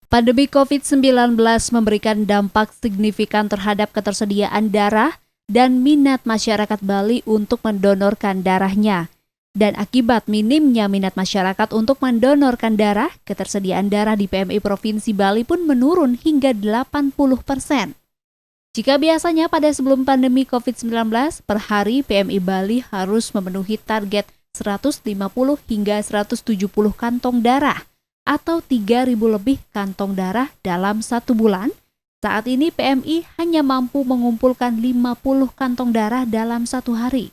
Pandemi COVID-19 memberikan dampak signifikan terhadap ketersediaan darah dan minat masyarakat Bali untuk mendonorkan darahnya. Dan akibat minimnya minat masyarakat untuk mendonorkan darah, ketersediaan darah di PMI Provinsi Bali pun menurun hingga 80%. Jika biasanya pada sebelum pandemi COVID-19, per hari PMI Bali harus memenuhi target 150 hingga 170 kantong darah atau 3.000 lebih kantong darah dalam satu bulan. Saat ini PMI hanya mampu mengumpulkan 50 kantong darah dalam satu hari.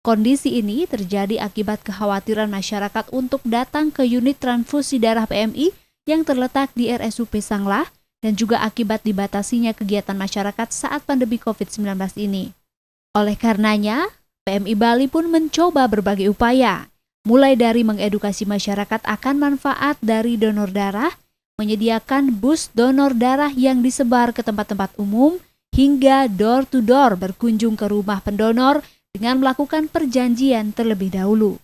Kondisi ini terjadi akibat kekhawatiran masyarakat untuk datang ke unit transfusi darah PMI yang terletak di RSUP Sanglah dan juga akibat dibatasinya kegiatan masyarakat saat pandemi COVID-19 ini. Oleh karenanya, PMI Bali pun mencoba berbagai upaya, mulai dari mengedukasi masyarakat akan manfaat dari donor darah, menyediakan bus donor darah yang disebar ke tempat-tempat umum, hingga door-to-door berkunjung ke rumah pendonor dengan melakukan perjanjian terlebih dahulu.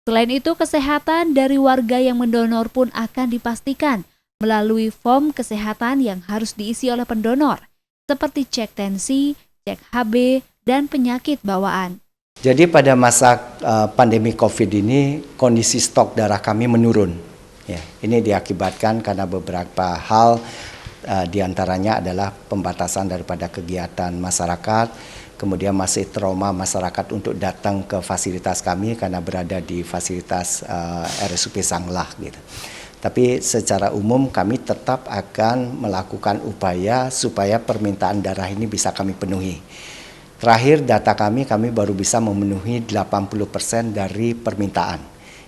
Selain itu, kesehatan dari warga yang mendonor pun akan dipastikan melalui form kesehatan yang harus diisi oleh pendonor, seperti cek tensi, cek HB, dan penyakit bawaan. Jadi pada masa pandemi COVID ini kondisi stok darah kami menurun. Ya, ini diakibatkan karena beberapa hal, diantaranya adalah pembatasan daripada kegiatan masyarakat, kemudian masih trauma masyarakat untuk datang ke fasilitas kami karena berada di fasilitas RSUP Sanglah gitu. Tapi secara umum kami tetap akan melakukan upaya supaya permintaan darah ini bisa kami penuhi. Terakhir data kami baru bisa memenuhi 80% dari permintaan.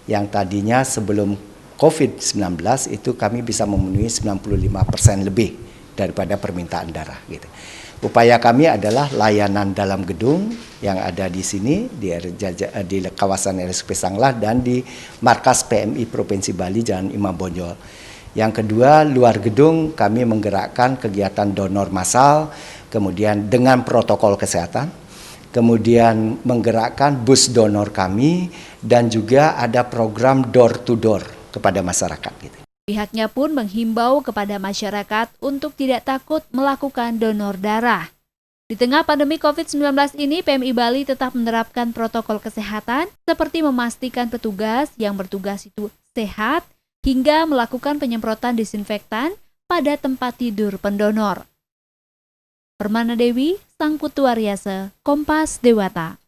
Yang tadinya sebelum COVID-19 itu kami bisa memenuhi 95% lebih daripada permintaan darah gitu. Upaya kami adalah layanan dalam gedung yang ada di sini di kawasan RSUP Sanglah dan di markas PMI Provinsi Bali Jalan Imam Bonjol. Yang kedua, luar gedung kami menggerakkan kegiatan donor massal, kemudian dengan protokol kesehatan, kemudian menggerakkan bus donor kami, dan juga ada program door to door kepada masyarakat. Gitu. Pihaknya pun menghimbau kepada masyarakat untuk tidak takut melakukan donor darah. Di tengah pandemi COVID-19 ini, PMI Bali tetap menerapkan protokol kesehatan seperti memastikan petugas yang bertugas itu sehat hingga melakukan penyemprotan disinfektan pada tempat tidur pendonor. Permana Dewi, Sang Putu Waryasa, Kompas Dewata.